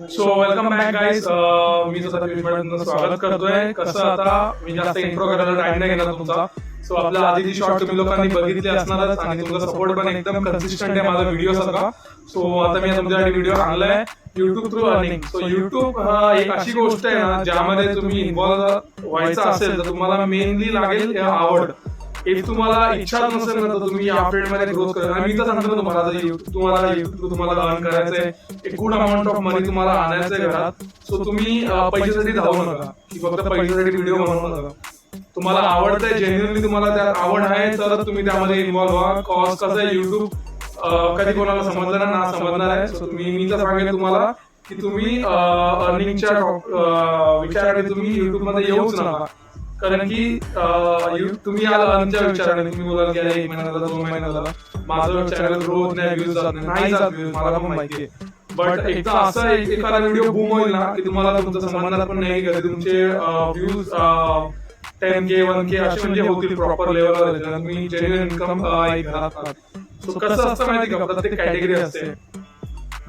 So welcome back guys. मी स्वतः तुमचं स्वागत करतोय. कसं आता मी जास्त इंट्रो करायला टाइम नाही घेणार तुमचा. सो आपला आधीची शॉर्ट तुम्ही लोकांनी बघितले असणारच आणि तुमचा सपोर्ट पण एकदम कन्सिस्टंट आहे माझा व्हिडिओ सारखा. सो आता मी तुमच्यासाठी व्हिडिओ आणलाय YouTube through earning. So YouTube एक अशी गोष्ट आहे ना ज्यामध्ये तुम्ही इन्व्हॉल्व व्हायचं असेल तर तुम्हाला मेनली लागेल आवड. एक तुम्हाला इच्छा नसेल ना तर तुम्ही या फील्डमध्ये ग्रोथ करा. आणि मी तर सांगतो ना तुम्हाला तुम्हाला युट्यूब तुम्हाला अर्न करायचंय, एक गुड अमाऊंट ऑफ मनी तुम्हाला आणायचंय घरात. सो तुम्ही पैशासाठी धावू नका की फक्त पैशासाठी व्हिडिओ बनवू नका. तुम्हाला आवडतंय, जेन्युअनली तुम्हाला त्यात आवड आहे तर तुम्ही त्यामध्ये इन्व्हॉल्व्ह व्हा. कॉज कसं आहे युट्यूब कधी कोणाला समजणार ना समजणार आहे. सो मी तर सांगेन तुम्हाला की तुम्ही अर्निंगच्या विचाराने तुम्ही युट्यूब मध्ये येऊच नका. कारण की तुम्ही या अर्नच्या विचाराने तुम्ही बोलाल की 1 महिना झाला 2 महिना झाला माझं चॅनल ग्रोथ नाही, व्ह्यूज जात नाही जात व्ह्यूज मला पण माहिती आहे. बट एकदा असं एखादा व्हिडिओ बूम होईल ना की तुम्हाला तुमचं समजणार पण नाही की तुमचे व्ह्यूज 10K 1K असे म्हणजे होतील प्रॉपर लेवलवर. तुम्ही जेन्युइन इन्कम घरात. सो कसं असतं माहिती का, प्रत्येक कॅटेगरी असते.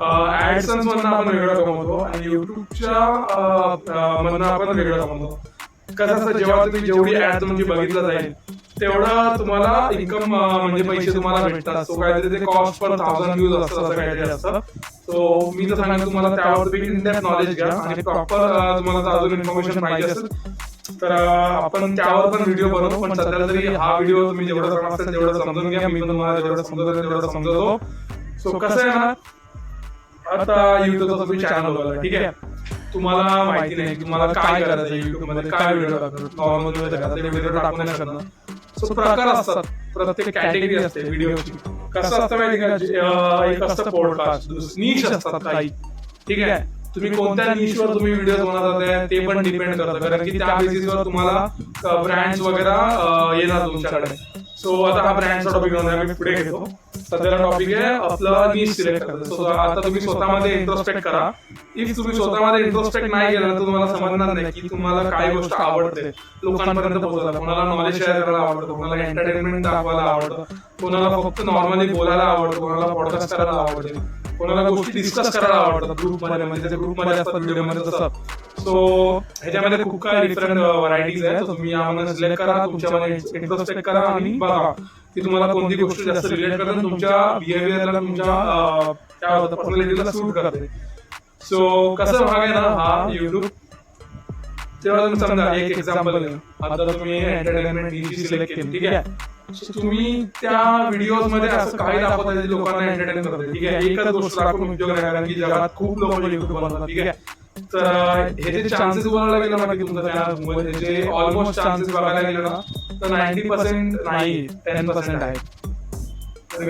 ऍडसन्स मधनं आपण वेगळं कमवतो आणि युट्यूबच्या मधनं आपण वेगळं कमवतो. कसं असतं जेव्हा तुम्ही जेवढी ऍड तुमची बघितलं जाईल तेवढं तुम्हाला इन्कम म्हणजे पैसे तुम्हाला भेटतात. सो काहीतरी ते कॉस्ट पर 1000 व्ह्यूज असतं असं काहीतरी असतं. सो मी तर सांगेन तुम्हाला त्यावर तुम्ही इन डेप्थ नॉलेज घ्या आणि प्रॉपर तुम्हाला अजून इन्फॉर्मेशन पाहिजे असेल तर आपण त्यावर पण व्हिडिओ बनवू. पण सध्या तरी हा व्हिडिओ तुम्ही जेवढं समजता तेवढं समजून घ्या. मी तुम्हाला जेवढं समजवतो तेवढं समजवतो. सो कसं आहे ना, आता युट्यूबचा तुम्ही चॅनल बघा, ठीक आहे. तुम्हाला माहिती नाही तुम्हाला काय करायचं युट्यूब मध्ये, काय व्हिडिओ टाकणार, नॉर्मल व्हिडिओ टाकू नाही शकणार. सो प्रकार असतात, प्रत्येक कॅटेगरी असते व्हिडिओची. कसं असतं माहिती का, एक असतं पॉडकास्ट, नीश असतात काही, ठीक आहे. तुम्ही कोणत्या निशवर तुम्ही व्हिडिओ बनवतात ते पण डिपेंड करतं. कारण की त्या बेसिसवर तुम्हाला ब्रँड्स वगैरे येणार तुमच्याकडे. सो आता हा ब्रँडचा टॉपिक मी पुढे घेतो. सध्याला टॉपिक आहे आपला नीश सिलेक्ट करायचं. सो आता तुम्ही स्वतःमध्ये इंट्रोस्पेक्ट करा. इफ तुम्ही स्वतःमध्ये इंट्रोस्पेक्ट नाही केलं तर तुम्हाला समजणार नाही की तुम्हाला काय गोष्ट आवडते लोकांपर्यंत पोहोचायला. कोणाला नॉलेज शेअर करायला आवडतं, कोणाला एंटरटेनमेंट दाखवायला आवडतं, कोणाला फक्त नॉर्मली बोलायला आवडतं, कोणाला पॉडकास्ट करायला आवडते, कोणाला गोष्टी डिस्कस करायला आवडतात ग्रुपमध्ये, म्हणजे ग्रुपमध्ये असतात व्हिडिओमध्ये तसं. सो ह्याच्यामध्ये खूप काही डिफरंट व्हरायटीज आहेत. तुम्ही यामध्ये सिलेक्ट करा, तुमच्यामध्ये इंट्रोस्पेक्ट करा आणि बघा की तुम्हाला कोणती गोष्ट जास्त रिलेट करते, तुमच्या बिहेवियरला, तुमच्या पर्सनॅलिटीला सूट करते. सो कसं भाग आहे ना हा युट्यूब. तेव्हा तुम्ही समजा एक एक्झाम्पल आहे, आता तुम्ही एंटरटेनमेंट सिलेक्ट केली, ठीक आहे. सो तुम्ही त्या व्हिडिओज मध्ये असं काही दाखवता लोकांना एंटरटेन करते, ठीक आहे. एकच गोष्ट दाखवून उपयोग नाही, कारण की जगात खूप लोक युट्यूब बनवतात, ठीक आहे. तर ह्याचे चान्सेस बघायला गेलं ना की तुमचं त्याचे ऑलमोस्ट चान्सेस बघायला गेलं ना तर 90% नाही, 10% आहे.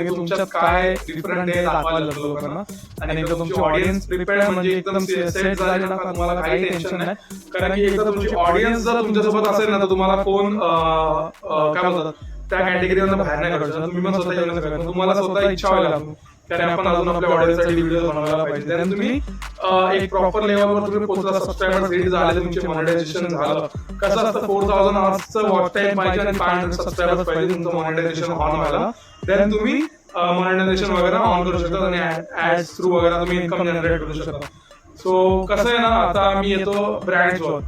तुमच्यात काय डिफरंट आहे दाखवायला लागतो लोकांना. आणि एकदा तुमची ऑडियन्स प्रिपेअर्ड म्हणजे एकदम सेट झाली ना तुम्हाला काही टेन्शन नाही. कारण की एकदा तुमची ऑडियन्स जर तुमच्यासोबत असेल ना तर तुम्हाला कोण काय बोलतात त्या कॅटेगरीवरून बाहेर नाही काढू शकत. तुम्ही पण स्वतः येऊ शकता, तुम्हाला स्वतः इच्छा व्हायला लागतो कारण आपण अजून आपल्या ऑडियन्ससाठी व्हिडिओ बनवायला पाहिजे. त्यानंतर तुम्ही एक प्रॉपर लेवलवर तुम्ही पोहोचला, सबस्क्रायबर्स रीच झाले, तुमचे मॉनिटायझेशन झालं. कसं असतं 4000 आवर्सचं वॉच टाइम पाहिजे आणि 500 सबस्क्रायबर्स पाहिजे तुमचं मॉनिटायझेशन ऑन व्हायला. देन तुम्ही मॉनिटायझेशन वगैरे ऑन करू शकता आणि ऍड्स थ्रू वगैरे तुम्ही इन्कम जनरेट करू शकता. सो कसं आहे ना, आता मी येतो ब्रँड्सवर.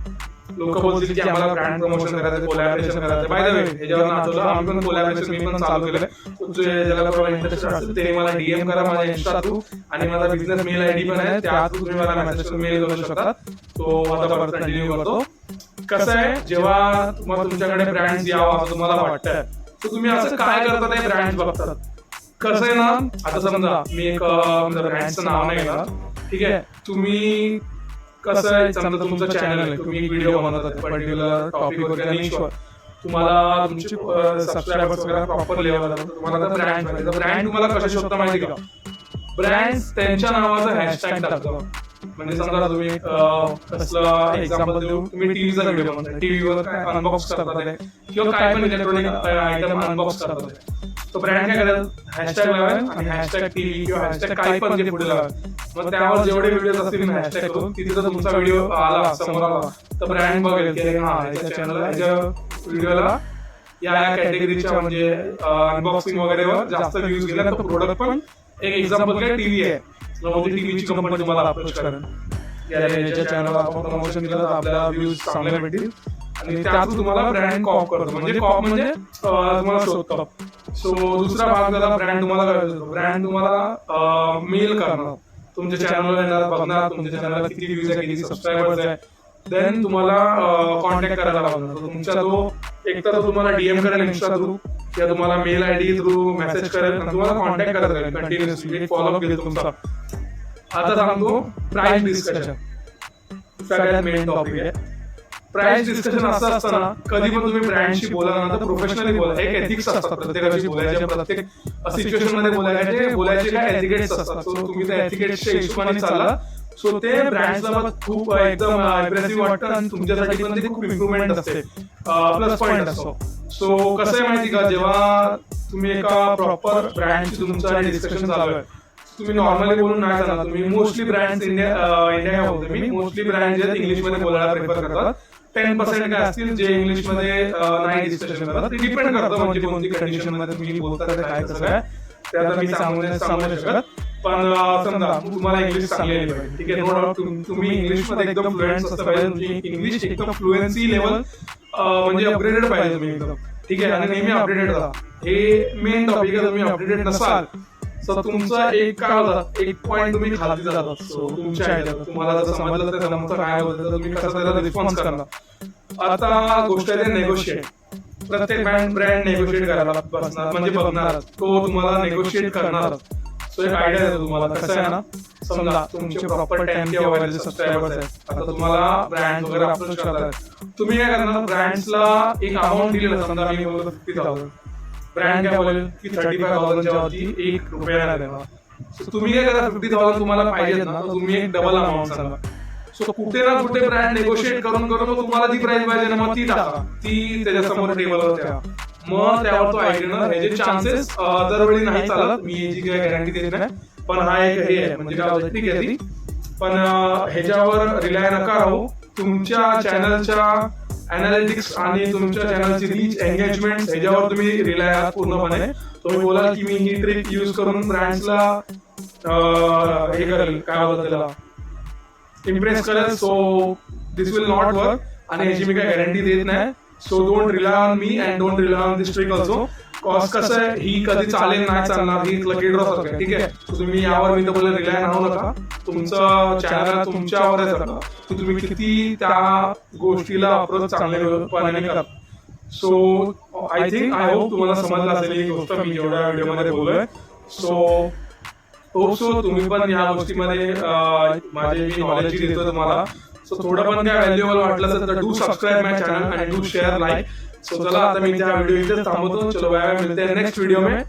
लोक बोलतील की आम्हाला ब्रँड प्रमोशन करायचं, कोलॅबरेशन करायचं. बाय द वे ह्याच्यावर आठवलं आम्ही पण कोलॅबरेशन मी पण चालू केलंय. ज्याला थोडा इंटरेस्ट असेल ते मला डीएम करा माझ्या इन्स्टा थ्रू आणि माझा बिझनेस मेल आयडी पण आहे, त्या थ्रू तुम्ही मला मेसेज मेल करू शकता. तो आता परत कंटिन्यू करतो. कसं आहे, जेव्हा तुमच्याकडे ब्रँड्स यावं असं तुम्हाला वाटतं तर तुम्ही असं काय करता ते ब्रँड्स बघतात. कसं आहे ना, आता समजा मी एक ब्रँडचं नाव नाही घेणार, ठीक आहे. तुम्ही कसं आहे, समजा तुमचं चॅनल आहे, तुम्ही व्हिडिओ बनवतात पर्टिक्युलर टॉपिक वगैरे निशवर, तुम्हाला तुमचे सबस्क्रायबर्स वगैरे प्रॉपर लेवल तुम्हाला ब्रँड करायचं. ब्रँड तुम्हाला कशा शोधता माहिती का, ब्रँड त्यांच्या नावाचा हॅशटॅग टाकतात. म्हणजे समजा तुम्ही कसला एक्झाम्पल देऊ, तुम्ही टीव्हीचा व्हिडिओ बनवता, टीव्हीवर काय अनबॉक्स करतात किंवा काय पण इलेक्ट्रॉनिक आयटम अनबॉक्स करतात. तो ब्रँड काय करेल, हॅशटॅग लावेल आणि हॅशटॅग टीव्ही किंवा हॅशटॅग काही पण जे पुढे लावेल. मग त्यावर जेवढे व्हिडिओ असतील हॅशटॅग करून तिथे जर तुमचा व्हिडिओ आला समोर आला तर ब्रँड बघेल की हा याच्या चॅनलला, याच्या व्हिडिओला या कॅटेगरीच्या म्हणजे अनबॉक्सिंग वगैरेवर जास्त व्ह्यूज गेला तर प्रोडक्ट पण. एक एक्झाम्पल काय टीव्ही आहे, टीव्हीची कंपनी तुम्हाला अप्रोच करेल. याच्या चॅनलला आपण प्रमोशन दिलं तर आपल्याला व्ह्यूज चांगले भेटतील आणि त्यातून तुम्हाला ब्रँड कॉप करतो. म्हणजे कॉप म्हणजे तुम्हाला शोधतो. सो दुसरा भाग झाला ब्रँड तुम्हाला मेल करणार. तुमच्या चॅनलला येणार, बघणार तुमच्या चॅनलला किती व्ह्यूज आहे, किती सबस्क्रायबर्स आहे, देन तुम्हाला कॉन्टॅक्ट करायला लागणार. तुमचा जो एक तर तुम्हाला डीएम करेल इन्स्टा थ्रू किंवा तुम्हाला मेल आयडी थ्रू मेसेज करेल आणि तुम्हाला कॉन्टॅक्ट करत राहील कंटिन्युअसली, फॉलोअप घेईल तुमचा. आता सांगतो प्राइस डिस्कशन, सगळ्यात मेन टॉपिक आहे. प्राइस डिस्कशन असं असताना कधी पण तुम्ही ब्रँडशी बोला ना तर प्रोफेशनली बोला. एक एथिक्स असतात प्रत्येकाशी बोलायचे, प्रत्येक सिच्युएशन मध्ये बोलायचे काय एथिकेट्स असतात. सो तुम्ही त्या एथिकेट्सच्या हिशोबाने चालला. सो ते ब्रँड्सला खूप एकदम इम्प्रेसिव्ह वाटतं आणि तुमच्यासाठी पण ते खूप इम्प्रुव्हमेंट असते, प्लस पॉईंट असतो. सो कसं आहे माहिती का, जेव्हा तुम्ही एका प्रॉपर ब्रँडची तुमचं डिस्कशन चालू आहे, तुम्ही नॉर्मली बोलून नाही चालणार. तुम्ही मोस्टली ब्रँड्स इंडिया बोलतो मी, मोस्टली ब्रँड जे इंग्लिशमध्ये बोलायला प्रेफर करतात. 10% काय असतील जे इंग्लिशमध्ये नाही डिस्कशन करतात. ते डिपेंड करतं म्हणजे कोणती कंडिशन मध्ये तुम्ही बोलता ते काय कसं आहे ते आता मी सांगू शकत. पण समजा तुम्हाला इंग्लिश चांगली आली पाहिजे, ठीक आहे, नो डाऊट तुम्ही इंग्लिशमध्ये एकदम फ्लुएंट असलं पाहिजे. तुमची इंग्लिश एकदम फ्लुएन्सी लेवल म्हणजे अपग्रेडेड पाहिजे तुम्ही एकदम, ठीक आहे, आणि नेहमी अपडेटेड राहा. हे मेन टॉपिक आहे. तुम्ही अपडेटेड नसाल तर तुमचा एक काय होतं, एक पॉईंट तुम्ही खाली जातात. सो तुमच्या आयडिया तुम्हाला जर समजलं तर नंतर काय होतं तर तुम्ही कसं त्याला रिस्पॉन्स करणार. आता गोष्ट आहे नेगोशिएट. प्रत्येक ब्रँड नेगोशिएट करायला बसणार म्हणजे बघणार, तो तुम्हाला नेगोशिएट करणार. सो एक आयडिया देतो तुम्हाला. कसं आहे ना, समजा तुमचे प्रॉपर 10K वगैरे सबस्क्रायबर्स आहेत. आता तुम्हाला ब्रँड वगैरे अप्रोच करतात. तुम्ही काय करणार, ब्रँड्सला एक अमाऊंट दिलेलं, समजा मी बोलतो 50,000. ब्रँड काय बोलेल की 35,000च्या वरती ₹1 नाही देणार. सो तुम्ही काय करा, 50,000 तुम्हाला पाहिजेत ना, तर तुम्ही एक डबल अमाऊंट सांगा. सो कुठे ना कुठे ब्रँड नेगोशिएट करून तुम्हाला ती प्राइस पाहिजे ना, मग ती टाका, ती त्याच्यासमोर टेबलवर ठेवा. मग त्यावर तो आयडिया ना, ह्याचे चान्सेस दरवेळी नाही चालत, मी याची काही गॅरंटी देत नाही, पण हा एक हे आहे म्हणजे काय होतं, ठीक आहे ती. पण ह्याच्यावर रिलाय नका राहू. तुमच्या चॅनलच्या अनालिटिक्स आणि तुमच्या चॅनलची रीच, एंगेजमेंट ह्याच्यावर तुम्ही रिलाय आहात पूर्णपणे. तुम्ही बोलाल की मी ही ट्रिक युज करून ब्रँड्सला हे करेल, काय होतं त्याला, इम्प्रेस करेल. So this will not work आणि ह्याची मी काही गॅरंटी देत नाही. So don't rely on me and don't rely on this trick also. Cause कसं आहे, ही कधी चालेल नाही चालणार, ही लकी ड्रॉ सारखं आहे, ठीक आहे. तुम्ही यावर मी तर बोलले रिलाय राहू नका. तुमचं चॅनल तुमच्यावर आहे सगळं की तुम्ही किती त्या गोष्टीला अप्रोच चांगल्यापणाने करा. सो आय होप तुम्हाला समजलं असेल ही गोष्ट मी एवढ्या व्हिडिओमध्ये बोललोय. सो तुम्ही पण या गोष्टीमध्ये माझे मी नॉलेज देतो तुम्हाला. सो थोडं पण काय व्हॅल्युएबल वाटलं असेल तर do subscribe my channel and do share like. So चला आता मी त्या व्हिडिओ इथे थांबवतो. चलो बाय, मिळते नेक्स्ट व्हिडिओ में.